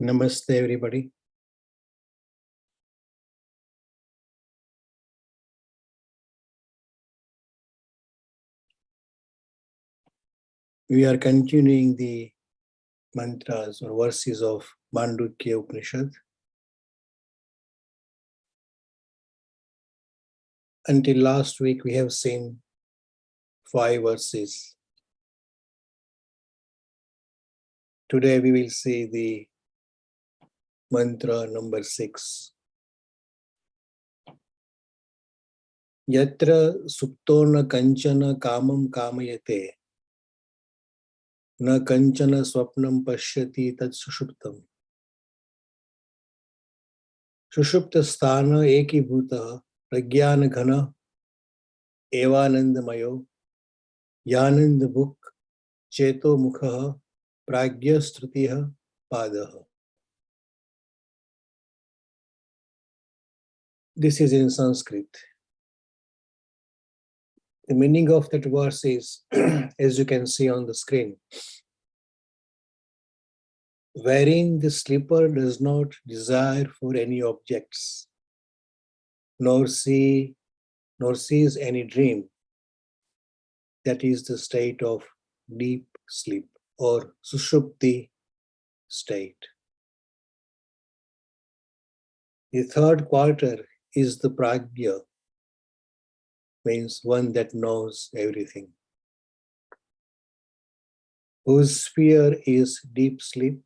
Namaste, everybody. We are continuing the mantras or verses of Māndūkya Upanishad. Until last week, we have seen 5 verses. Today, we will see the mantra number 6. Yatra suptona kanchana kamam kamayate na kanchana swapnam pashyati tat sushuptam. Sushupta sthana ekibhuta pragyana ghana evanandamayo yananda bhuk cheto mukha pragya strutiha padaha. This is in Sanskrit. The meaning of that verse is, as you can see on the screen, wherein the sleeper does not desire for any objects, nor sees any dream. That is the state of deep sleep or sushupti state. The third quarter is the pragya, means one that knows everything, whose sphere is deep sleep,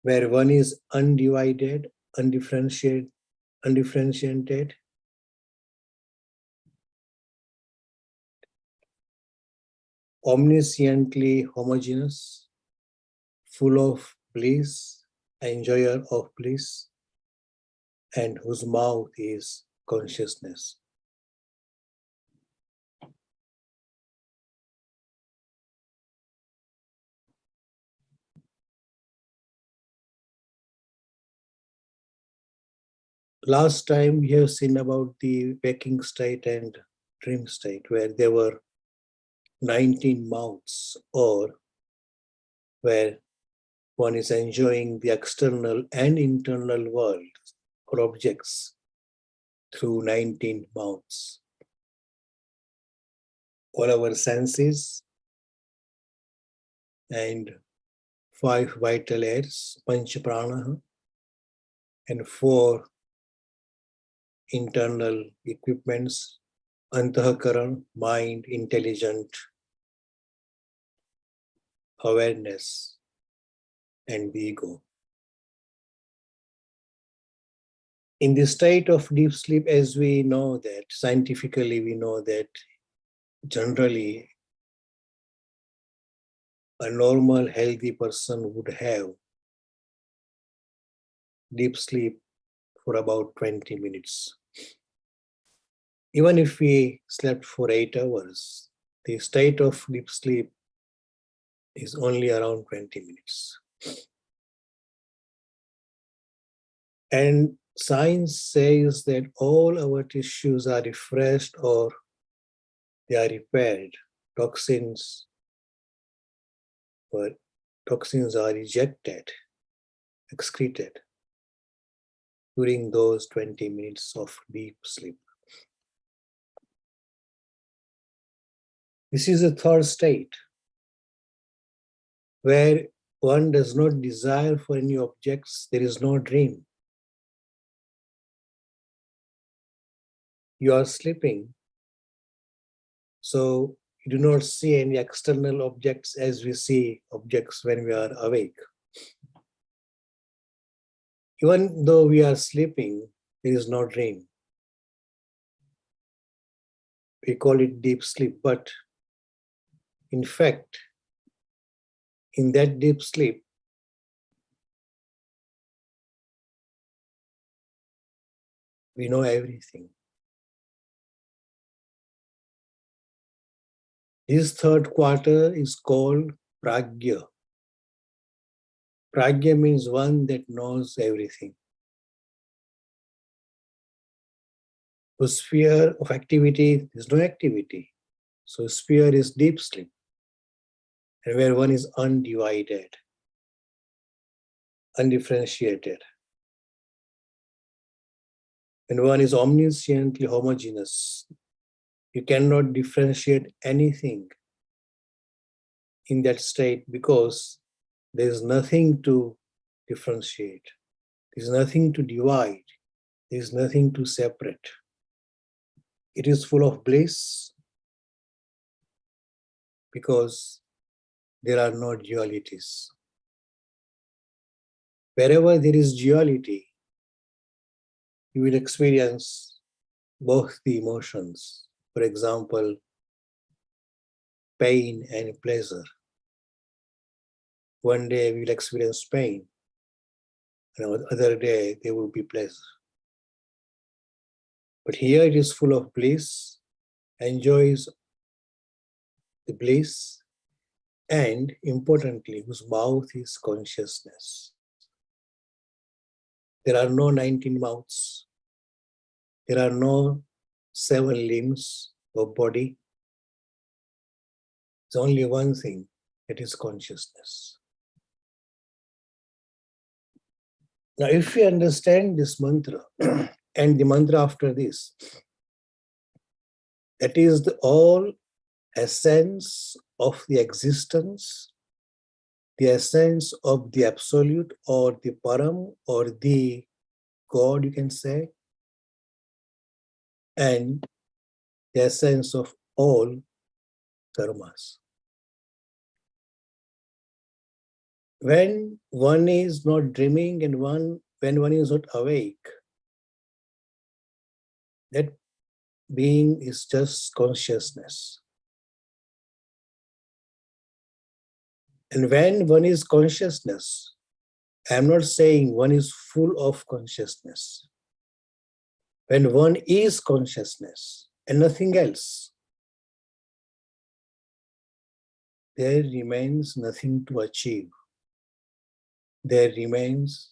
where one is undivided, undifferentiated, omnisciently homogeneous, full of bliss, enjoyer of bliss, and whose mouth is consciousness. Last time we have seen about the waking state and dream state, where there were 19 mouths, or where one is enjoying the external and internal world or objects through 19 mouths. All our senses and 5 vital airs, pancha prana, and 4 internal equipments, antahakaran, mind, intelligent, awareness, and the ego. In the state of deep sleep, as we know that, scientifically we know that generally a normal healthy person would have deep sleep for about 20 minutes. Even if we slept for 8 hours, the state of deep sleep is only around 20 minutes. And science says that all our tissues are refreshed or they are repaired. Toxins are ejected, excreted during those 20 minutes of deep sleep. This is the third state, where one does not desire for any objects, there is no dream. You are sleeping, so you do not see any external objects as we see objects when we are awake. Even though we are sleeping, there is no dream. We call it deep sleep, but in fact, in that deep sleep, we know everything. This third quarter is called pragya. Pragya means one that knows everything, whose sphere of activity is no activity. So sphere is deep sleep, and where one is undivided. undifferentiated. When one is omnisciently homogeneous, you cannot differentiate anything in that state because there is nothing to differentiate. There is nothing to divide. There is nothing to separate. It is full of bliss because there are no dualities. Wherever there is duality, you will experience both the emotions. For example, pain and pleasure. One day we will experience pain, and the other day there will be pleasure. But here it is full of bliss, enjoys the bliss, and importantly, whose mouth is consciousness. There are no 19 mouths. There are no 7 limbs of body. There's only one thing, that is consciousness. Now, if we understand this mantra and the mantra after this, that is the all essence of the existence, the essence of the absolute or the param or the God, you can say, and the essence of all karmas. When one is not dreaming and when one is not awake, that being is just consciousness. And when one is consciousness, I am not saying one is full of consciousness. When one is consciousness and nothing else, there remains nothing to achieve. There remains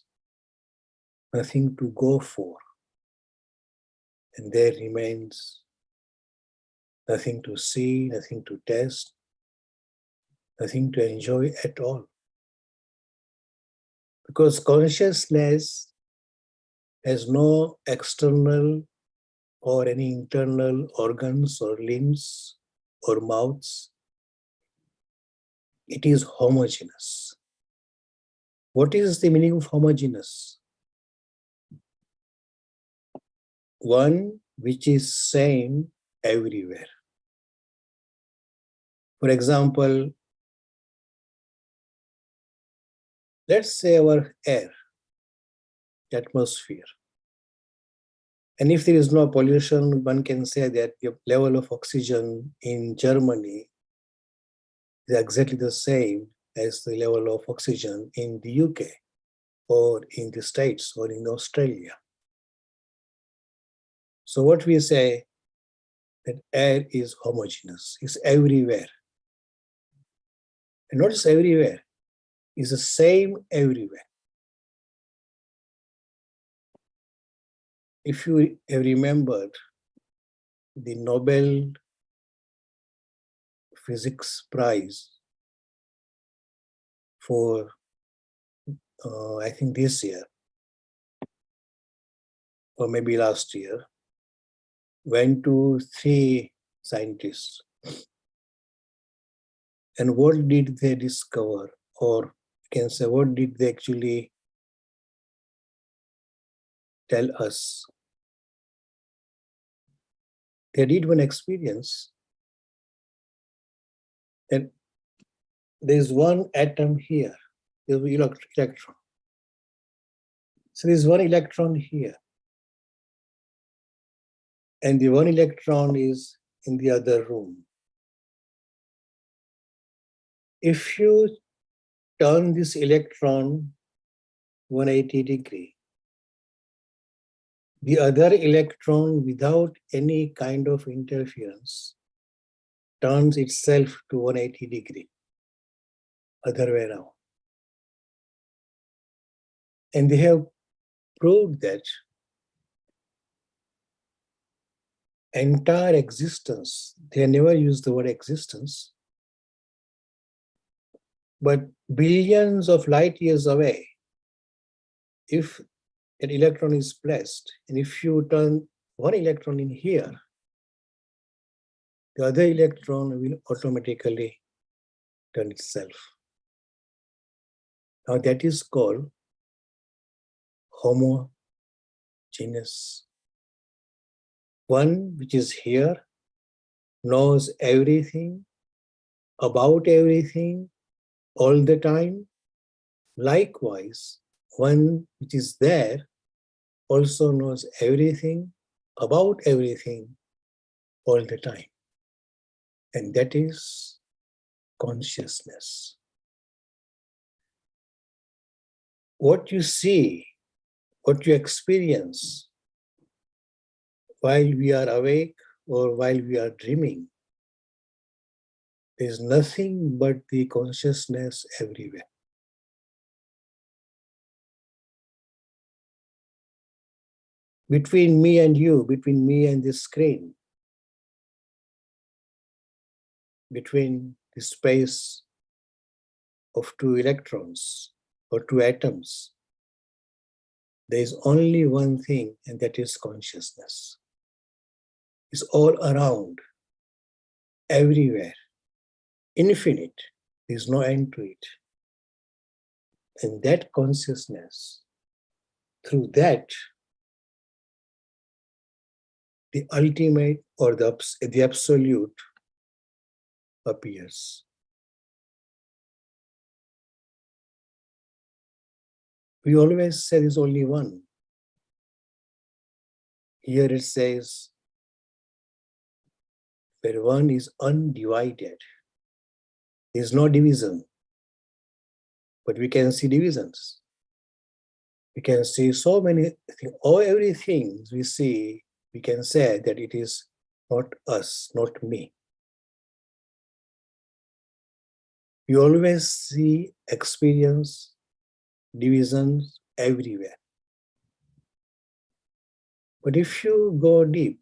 nothing to go for. And there remains nothing to see, nothing to taste, nothing to enjoy at all. Because consciousness has no external or any internal organs or limbs or mouths. It is homogeneous. What is the meaning of homogeneous? One which is same everywhere. For example, let's say our air, atmosphere. And if there is no pollution, one can say that the level of oxygen in Germany is exactly the same as the level of oxygen in the UK or in the States or in Australia. So what we say, that air is homogeneous, it's everywhere. And not just everywhere, it's the same everywhere. If you have remembered the Nobel Physics Prize for, I think this year, or maybe last year, went to 3 scientists. And what did they discover? Or you can say, what did they actually tell us? They did one experience that there's one atom here, there's an electron. So there's one electron here. And the one electron is in the other room. If you turn this electron 180 degrees, the other electron, without any kind of interference, turns itself to 180 degrees, other way around. And they have proved that entire existence, they never use the word existence, but billions of light years away, if an electron is placed, and if you turn one electron in here, the other electron will automatically turn itself. Now that is called homogeneous. One which is here knows everything, about everything, all the time. Likewise, one which is there also knows everything, about everything, all the time. And that is consciousness. What you see, what you experience while we are awake or while we are dreaming, there is nothing but the consciousness everywhere. Between me and you, between me and this screen, between the space of two electrons or two atoms, there is only one thing, and that is consciousness. It's all around, everywhere, infinite. There is no end to it. And that consciousness, through that, the ultimate or the absolute appears. We always say there's only one. Here it says, where one is undivided. There's no division. But we can see divisions. We can see so many things. Everything we see, we can say that it is not us, not me. We always see, experience divisions everywhere. But if you go deep,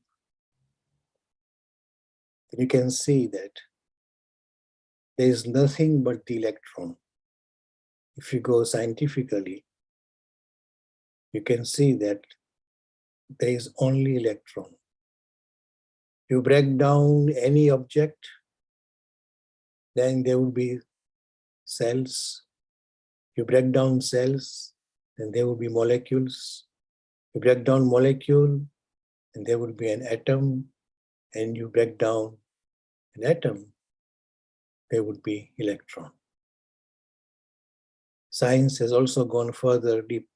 then you can see that there is nothing but the electron. If you go scientifically, you can see that there is only electron. You break down any object, then there will be cells. You break down cells, then there will be molecules. You break down molecule, and there will be an atom. And you break down an atom, there would be electron. Science has also gone further deep,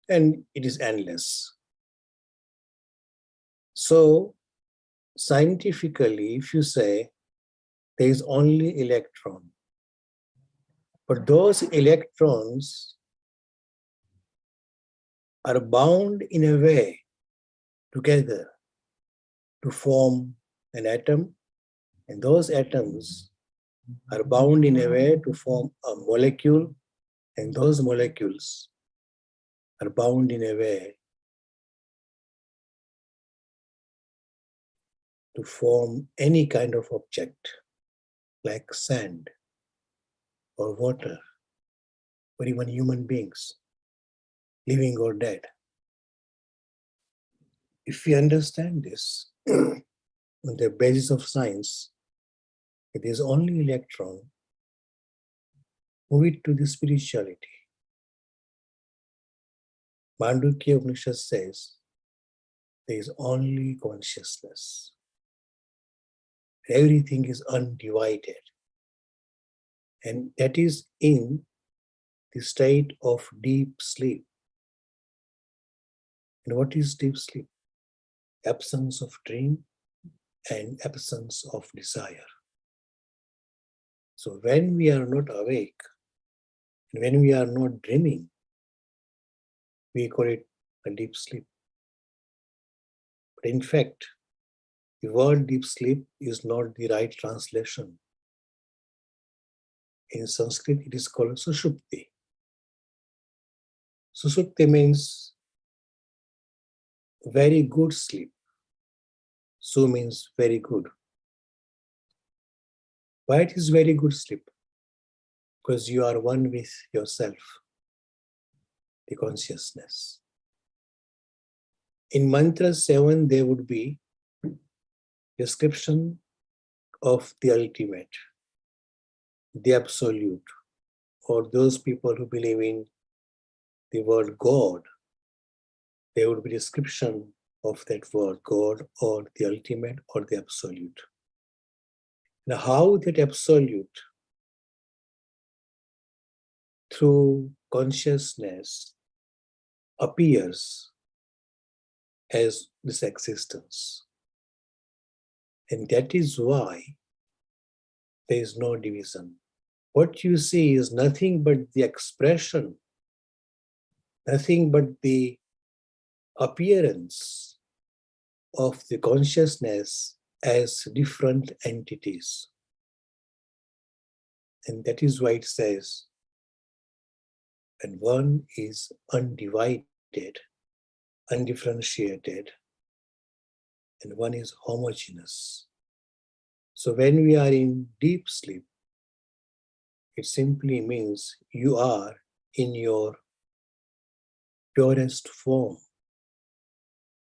and it is endless. So, scientifically, if you say there is only electron, but those electrons are bound in a way together to form an atom, and those atoms are bound in a way to form a molecule, and those molecules are bound in a way to form any kind of object like sand or water or even human beings, living or dead. If we understand this on the basis of science, it is only electron, move it to the spirituality. Māndūkya Upanishad says there is only consciousness. Everything is undivided. And that is in the state of deep sleep. And what is deep sleep? Absence of dream and absence of desire. So when we are not awake, and when we are not dreaming, we call it a deep sleep. But in fact, the word deep sleep is not the right translation. In Sanskrit, it is called sushupti. Sushupti means very good sleep. Su means very good. Why it is very good sleep? Because you are one with yourself. the consciousness. In mantra 7, there would be description of the ultimate, the absolute, or those people who believe in the word God. There would be description of that word God, or the ultimate, or the absolute. Now, how that absolute through consciousness appears as this existence. And that is why there is no division. What you see is nothing but the expression, nothing but the appearance of the consciousness as different entities. And that is why it says, and one is undivided, undifferentiated, and one is homogeneous. So when we are in deep sleep, it simply means you are in your purest form,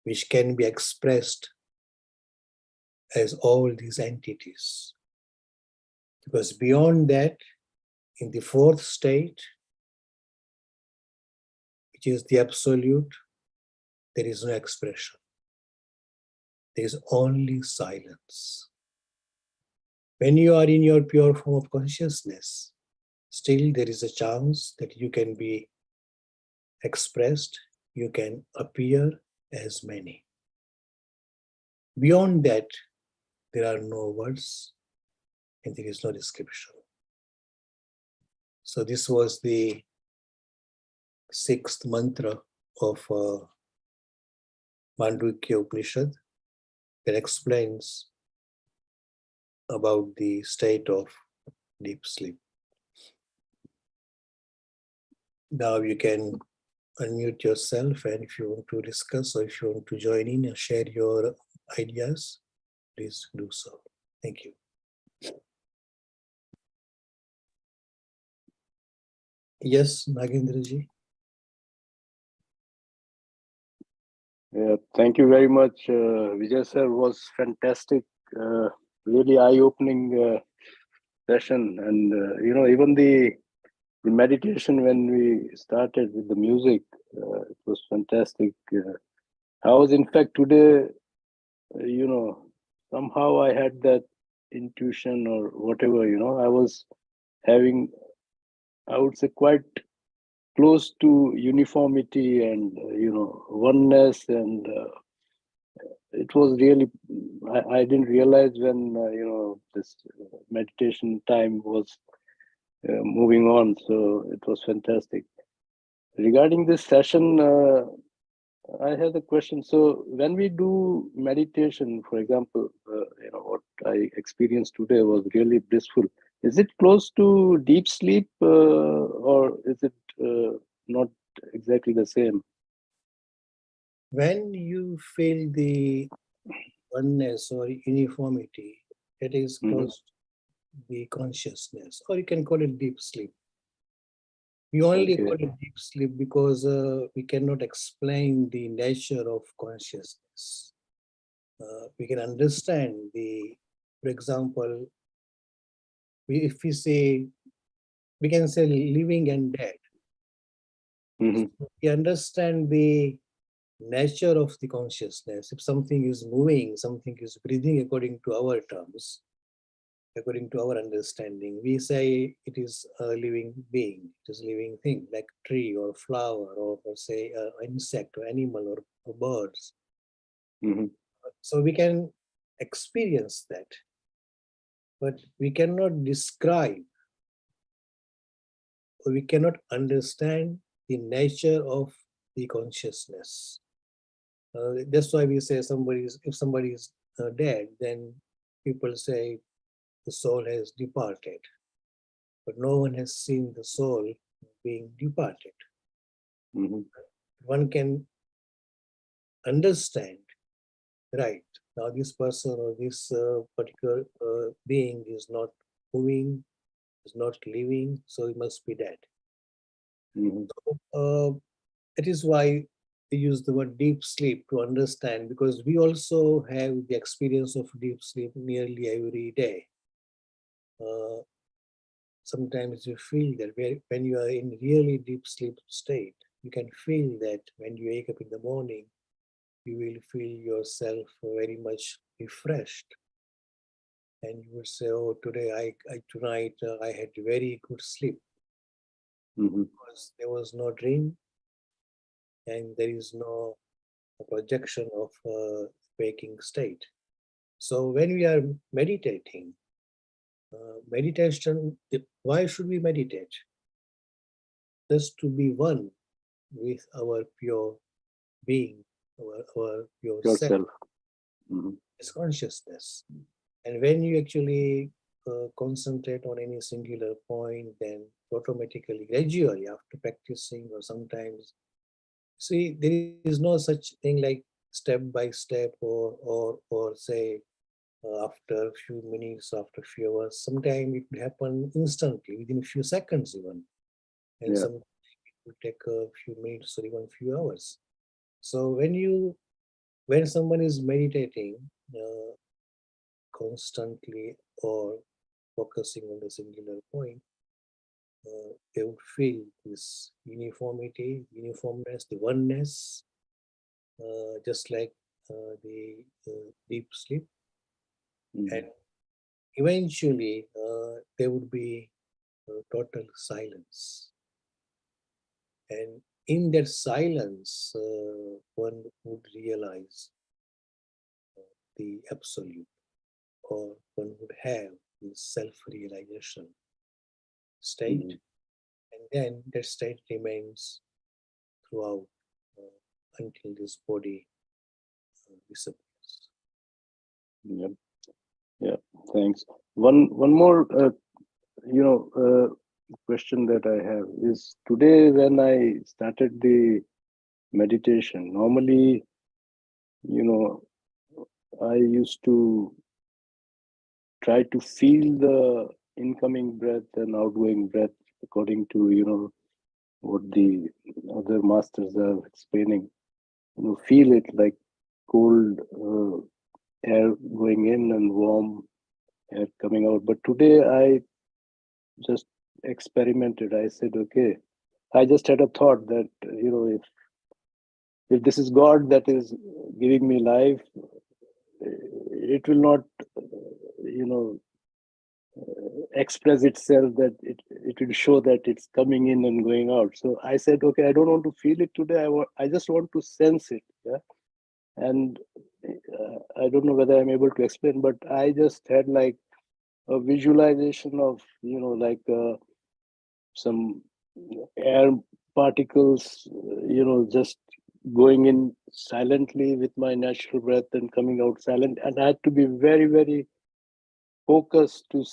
which can be expressed as all these entities. Because beyond that, in the fourth state, which is the absolute, there is no expression. There is only silence. When you are in your pure form of consciousness, still there is a chance that you can be expressed, you can appear as many. Beyond that, there are no words and there is no description. So this was the sixth mantra of Māndūkya Upanishad that explains about the state of deep sleep. Now you can unmute yourself, and if you want to discuss or if you want to join in and share your ideas, please do so. Thank you. Yes, Nagendraji. Yeah, thank you very much, Vijay sir. Was fantastic, really eye-opening session, and even the meditation when we started with the music, it was fantastic. I was, in fact, today, somehow I had that intuition or whatever. I was having, I would say, quite close to uniformity and oneness, and it was really, I didn't realize when this meditation time was moving on, so it was fantastic. Regarding this session, I have a question. So when we do meditation, for example, what I experienced today was really blissful. Is it close to deep sleep, or is it not exactly the same? When you feel the oneness or uniformity, it is close to the consciousness, or you can call it deep sleep. We only call it deep sleep because we cannot explain the nature of consciousness. We can understand for example, if we say, we can say living and dead. We understand the nature of the consciousness. If something is moving, something is breathing according to our terms, according to our understanding, we say it is a living being, it is a living thing, like tree or flower or say insect or animal or birds. So we can experience that, but we cannot describe or we cannot understand the nature of the consciousness. That's why we say if somebody is dead, then people say the soul has departed. But no one has seen the soul being departed. One can understand, right, now this person or this particular being is not moving, is not living, so he must be dead. That is why we use the word deep sleep to understand, because we also have the experience of deep sleep nearly every day. Uh, Sometimes you feel that when you are in really deep sleep state, you can feel that when you wake up in the morning, you will feel yourself very much refreshed. And you would say, oh, today, tonight, I had very good sleep Mm-hmm. because there was no dream and there is no projection of waking state. So when we are meditating, meditation, why should we meditate? Just to be one with our pure being, our pure self, Yourself. Mm-hmm. is consciousness. And when you actually concentrate on any singular point, then automatically, gradually, after practicing, or sometimes, see, there is no such thing like step by step, or say after a few minutes, after a few hours. Sometimes it will happen instantly, within a few seconds even, and Yeah. sometimes it will take a few minutes or even a few hours. So when someone is meditating uh, constantly or focusing on the singular point, they would feel this uniformity, uniformness, the oneness, just like the deep sleep. And Mm-hmm. eventually, there would be total silence. And in that silence, one would realize the absolute, or one would have this self realization state. Mm-hmm. And then that state remains throughout until this body disappears. Yeah. Yeah. Thanks. One more, question that I have is today when I started the meditation. Normally, you know, I used to try to feel the incoming breath and outgoing breath according to what the other masters are explaining. Feel it like cold air going in and warm air coming out. But today I just experimented. I said, okay, I just had a thought that if this is God that is giving me life, it will not, you know, express itself, that it will show that it's coming in and going out. So I said, okay, I don't want to feel it today. I just want to sense it. Yeah. And I don't know whether I'm able to explain, but I just had like a visualization of, like some air particles, just going in silently with my natural breath and coming out silent. And I had to be very, very focused to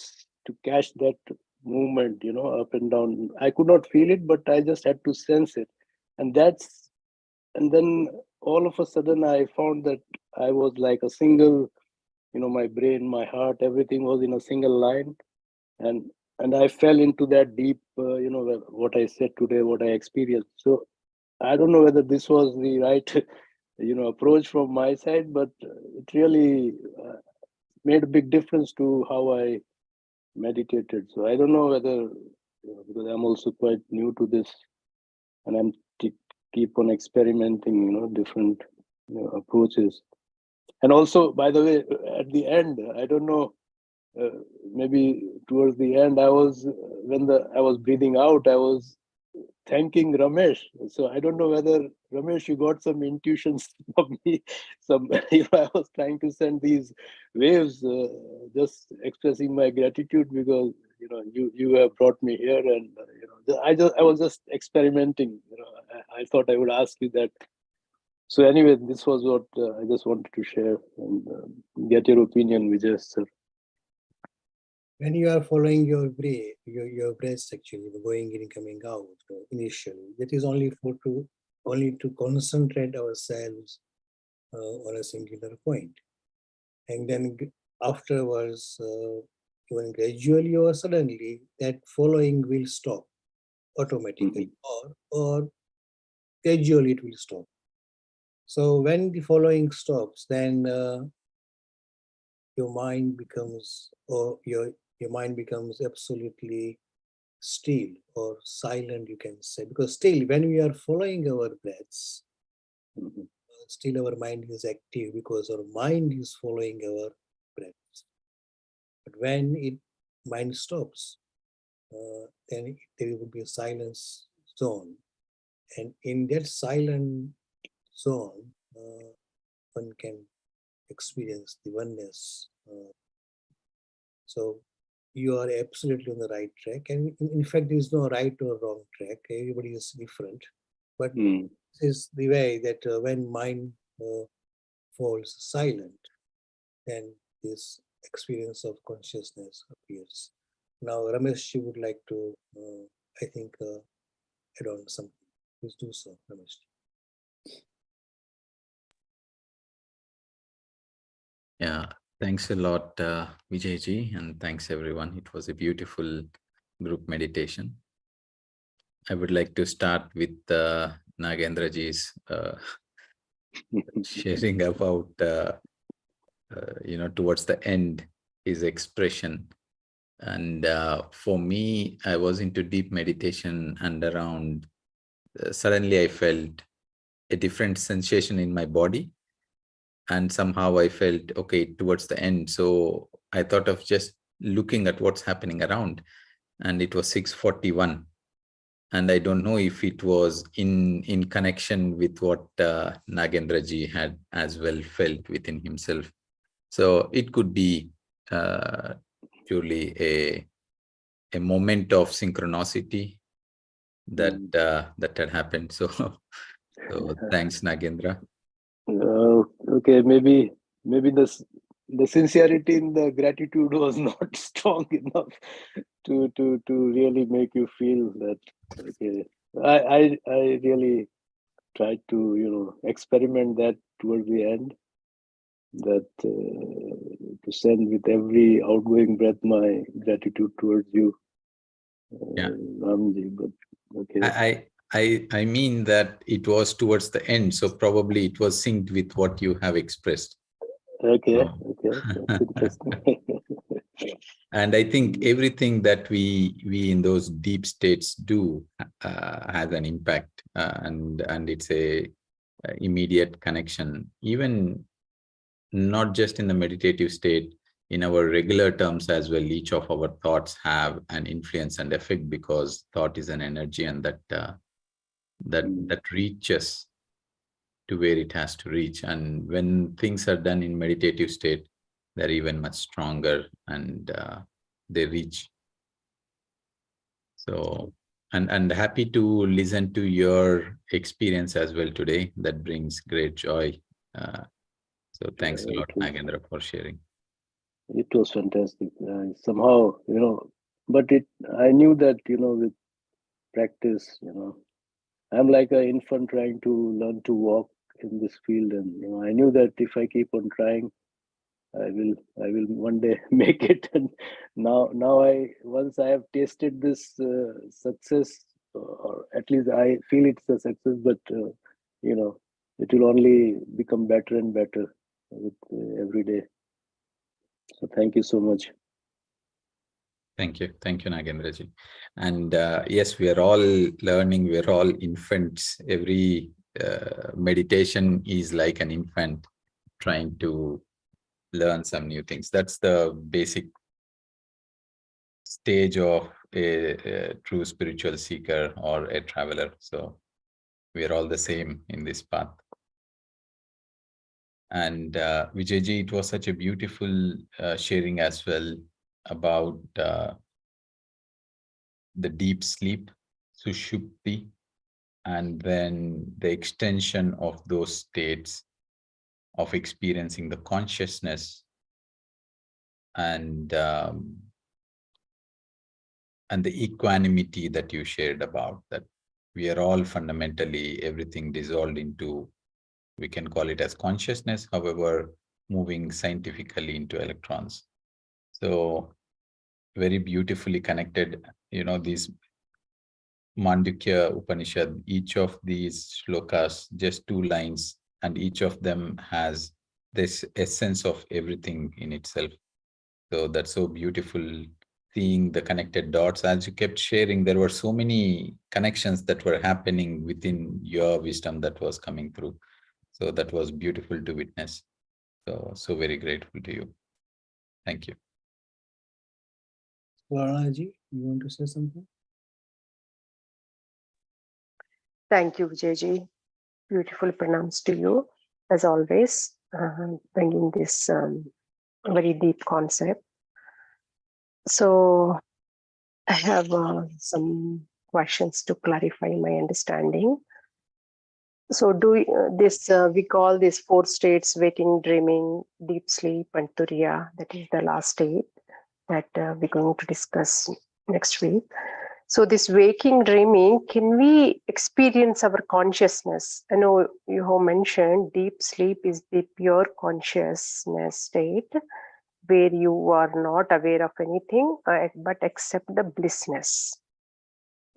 catch that movement, up and down. I could not feel it, but I just had to sense it. And and then all of a sudden I found that I was like a single, my brain, my heart, everything was in a single line. And I fell into that deep, what I said today, what I experienced. So I don't know whether this was the right, approach from my side, but it really made a big difference to how I meditated. So I don't know whether, because I'm also quite new to this, and keep on experimenting, different approaches. And also, by the way, at the end, I don't know, uh, maybe towards the end, I was when the I was breathing out, I was thanking Ramesh. So I don't know whether Ramesh, you got some intuitions from me. Some, I was trying to send these waves, just expressing my gratitude because you have brought me here, and I was just experimenting. I thought I would ask you that. So anyway, this was what I just wanted to share and get your opinion, Vijay sir. When you are following your breaths actually, going in and coming out initially, that is only to concentrate ourselves on a singular point. And then afterwards, even gradually or suddenly, that following will stop automatically, Mm-hmm. or gradually it will stop. So when the following stops, then your mind becomes, or your mind becomes absolutely still or silent, you can say, because still when we are following our breaths, still our mind is active because our mind is following our breaths. But when it mind stops, then there will be a silence zone, and in that silent zone, one can experience the oneness. So you are absolutely on the right track, and in fact, there is no right or wrong track. Everybody is different, but this is the way that when mind falls silent, then this experience of consciousness appears. Now, Ramesh, you would like to, I think, add on something. Please do so, Ramesh. Yeah, thanks a lot, Vijay ji, and thanks everyone. It was a beautiful group meditation. I would like to start with Nagendra ji's sharing about, towards the end, his expression. And for me, I was into deep meditation, and around suddenly I felt a different sensation in my body. And somehow I felt, okay, towards the end. So I thought of just looking at what's happening around, and it was 6:41. And I don't know if it was in connection with what Nagendra ji had as well felt within himself. So it could be purely a moment of synchronicity that that had happened. So, so thanks, Nagendra. Okay, maybe the sincerity in the gratitude was not strong enough to really make you feel that. Okay, I really tried to experiment that towards the end, that to send with every outgoing breath my gratitude towards you, Yeah. Ramji. But okay. I mean that it was towards the end, so probably it was synced with what you have expressed. Okay, So, okay, that's interesting. and I think everything that we in those deep states do has an impact, and it's a immediate connection, even not just in the meditative state, in our regular terms as well. Each of our thoughts have an influence and effect, because thought is an energy, and that reaches to where it has to reach. And when things are done in meditative state, they're even much stronger, and they reach. So, and happy to listen to your experience as well today. That brings great joy. So thanks a lot, Nagendra, for sharing. It was fantastic. Somehow, but I knew that, with practice, I'm like an infant trying to learn to walk in this field. And, I knew that if I keep on trying, I will one day make it. And now once I have tasted this success, or at least I feel it's a success, but, it will only become better and better with every day. So thank you so much. Thank you, Nagendraji. And yes, we are all learning. We are all infants. Every meditation is like an infant trying to learn some new things. That's the basic stage of a true spiritual seeker or a traveler. So we are all the same in this path. And Vijayji, it was such a beautiful sharing as well about the deep sleep, sushupti, and then the extension of those states of experiencing the consciousness, and the equanimity that you shared about, that we are all fundamentally everything dissolved into, we can call it as consciousness, however, moving scientifically into electrons. So very beautifully connected, these Māndūkya Upanishad, each of these shlokas, just 2 lines, and each of them has this essence of everything in itself. So that's so beautiful, seeing the connected dots. As you kept sharing, there were so many connections that were happening within your wisdom that was coming through. So that was beautiful to witness. So very grateful to you. Thank you. Varanaji, you want to say something? Thank you, Vijay. Beautiful pronouns to you, as always, bringing this very deep concept. So I have some questions to clarify my understanding. So we call these 4 states: waking, dreaming, deep sleep, and turiya. That is the last state that we're going to discuss next week. So this waking, dreaming, can we experience our consciousness? I know you have mentioned deep sleep is the pure consciousness state where you are not aware of anything but except the blissness.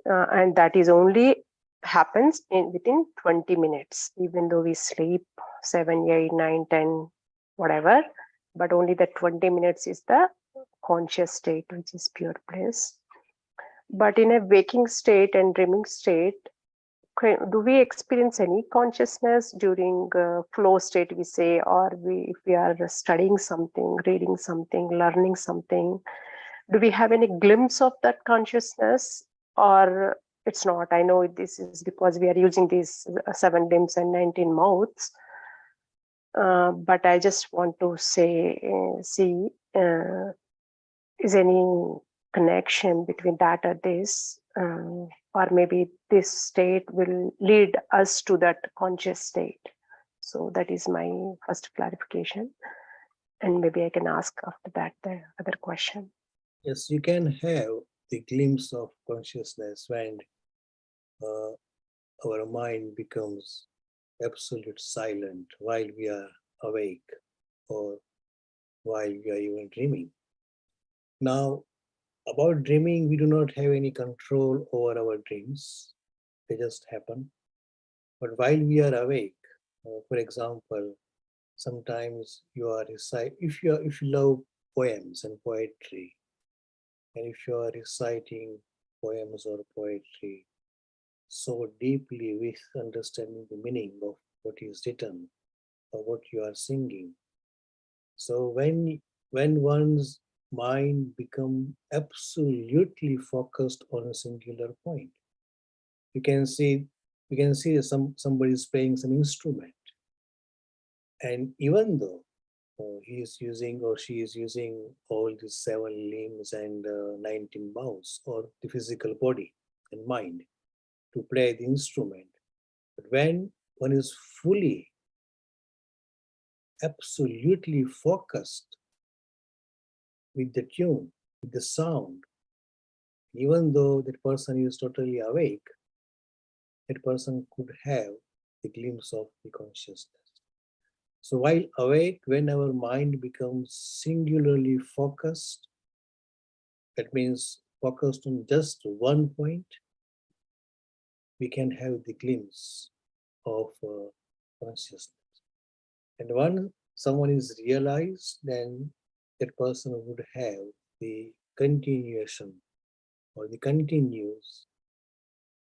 And that is only happens within 20 minutes, even though we sleep 7, 8, 9, 10, whatever, but only the 20 minutes is the conscious state, which is pure bliss. But in a waking state and dreaming state, do we experience any consciousness during flow state, we say, or if we are studying something, reading something, learning something, do we have any glimpse of that consciousness, or it's not? I know this is because we are using these 7 limbs and 19 mouths, but I just want to say, is any connection between that or this, or maybe this state will lead us to that conscious state. So that is my first clarification, and maybe I can ask after that the other question. Yes, you can have the glimpse of consciousness when our mind becomes absolute silent while we are awake or while we are even dreaming. Now, about dreaming, we do not have any control over our dreams. They just happen. But while we are awake, for example, sometimes you are if you love poems and poetry, and if you are reciting poems or poetry so deeply with understanding the meaning of what is written or what you are singing, so when one's mind become absolutely focused on a singular point, you can see somebody is playing some instrument, and even though he is using or she is using all these 7 limbs and 19 mouths or the physical body and mind to play the instrument, but when one is fully absolutely focused with the tune, with the sound, even though that person is totally awake, that person could have the glimpse of the consciousness. So while awake, when our mind becomes singularly focused, that means focused on just one point, we can have the glimpse of consciousness. And once someone is realized, then that person would have the continuation or the continuous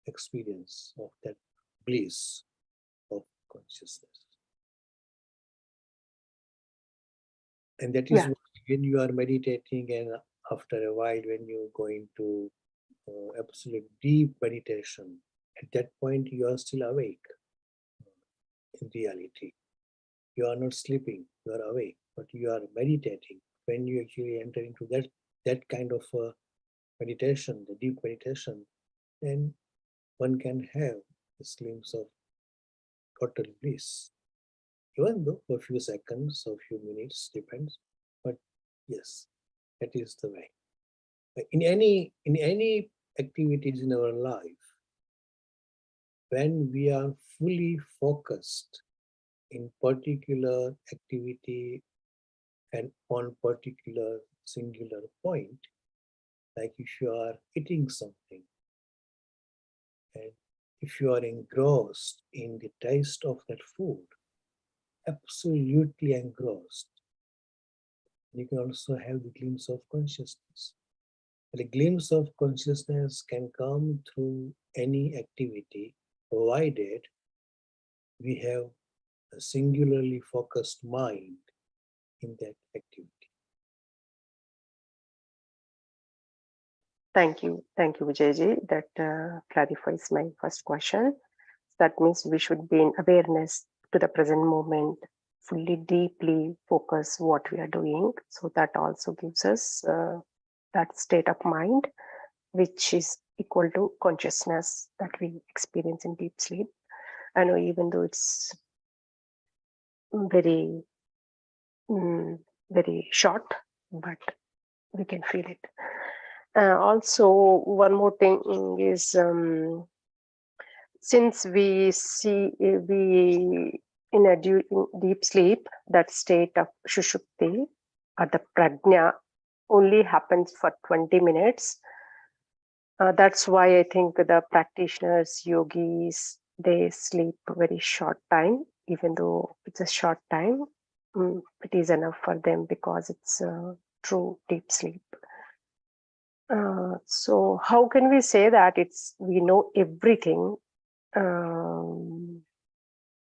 experience of that bliss of consciousness. And that is when you are meditating, and after a while, when you go into absolute deep meditation, at that point you are still awake in reality. You are not sleeping, you are awake, but you are meditating. When you actually enter into that kind of meditation, the deep meditation, then one can have this glimpse of total bliss. Even though for a few seconds or few minutes, depends. But yes, that is the way. In any activities in our life, when we are fully focused in particular activity and on particular singular point, like if you are eating something, And if you are engrossed in the taste of that food, absolutely engrossed, you can also have the glimpse of consciousness. But a glimpse of consciousness can come through any activity, provided we have a singularly focused mind in that activity. Thank you, Vijayji. That clarifies my first question. That means we should be in awareness to the present moment, fully, deeply focus what we are doing. So that also gives us that state of mind, which is equal to consciousness that we experience in deep sleep. I know, even though it's very, very short, but we can feel it. Also, one more thing is, since we see we in a deep sleep, that state of shushupti or the prajna only happens for 20 minutes. That's why I think the practitioners, yogis, they sleep a very short time. Even though it's a short time, it is enough for them because it's true deep sleep. So how can we say that we know everything?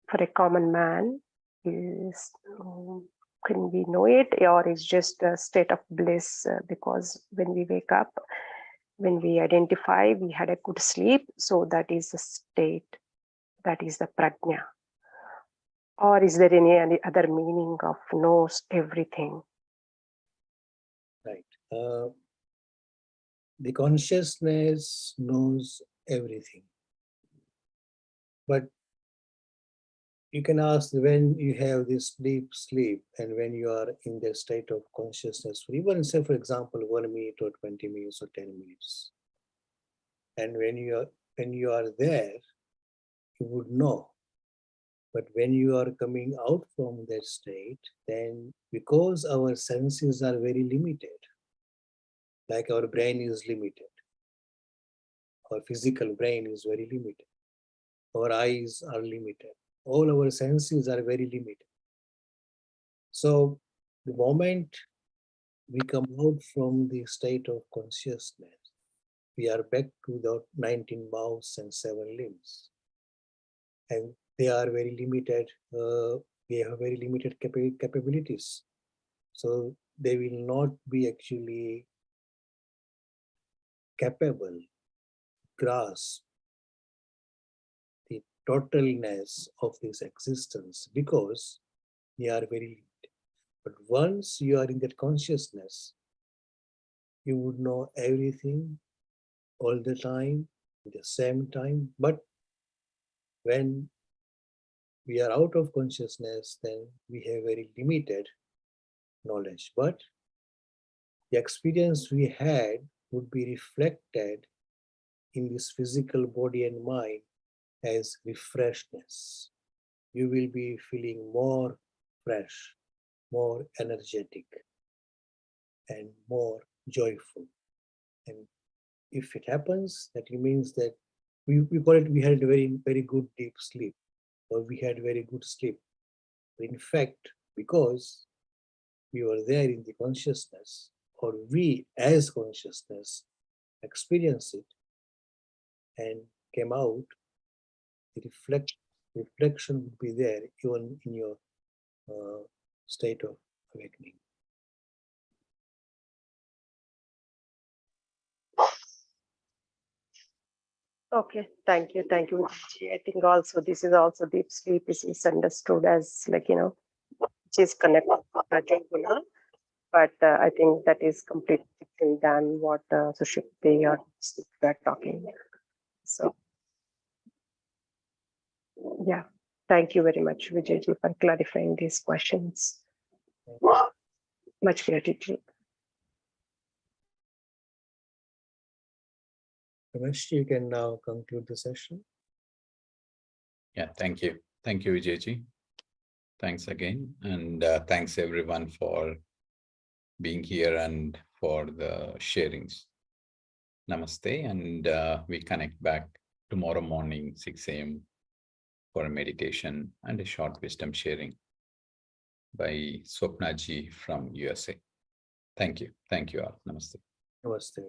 For a common man, can we know it, or is just a state of bliss? Because when we wake up, when we identify we had a good sleep, so that is the state, that is the prajna. Or is there any other meaning of knows everything? Right. The consciousness knows everything. But you can ask, when you have this deep sleep and when you are in the state of consciousness, even say, for example, 1 minute or 20 minutes or 10 minutes. And when you are there, you would know. But when you are coming out from that state, then because our senses are very limited, like our brain is limited, our physical brain is very limited, our eyes are limited, all our senses are very limited. So the moment we come out from the state of consciousness, we are back to the 19 mouths and 7 limbs. And they are very limited, they have very limited capabilities. So they will not be actually capable to grasp the totalness of this existence because they are very limited. But once you are in that consciousness, you would know everything all the time, at the same time. But when we are out of consciousness, then we have very limited knowledge. But the experience we had would be reflected in this physical body and mind as refreshedness. You will be feeling more fresh, more energetic, and more joyful. And if it happens, that means that we call it, we had a very, very good deep sleep, or we had very good sleep. But in fact, because we were there in the consciousness, or we as consciousness experienced it and came out, the reflection would be there even in your state of awakening. Okay, thank you, Vijay. I think also this is also deep sleep is misunderstood as, like, which is connected to Rajoguna, but I think that is completely different than what Sushupti or sleep we are talking. So yeah, thank you very much, Vijay, for clarifying these questions. Much gratitude. Ramesh, you can now conclude the session. Yeah, thank you. Thank you, Vijay. Thanks again. And thanks everyone for being here and for the sharings. Namaste, and we connect back tomorrow morning, 6 a.m. for a meditation and a short wisdom sharing by Swapna ji from USA. Thank you. Thank you all. Namaste. Namaste.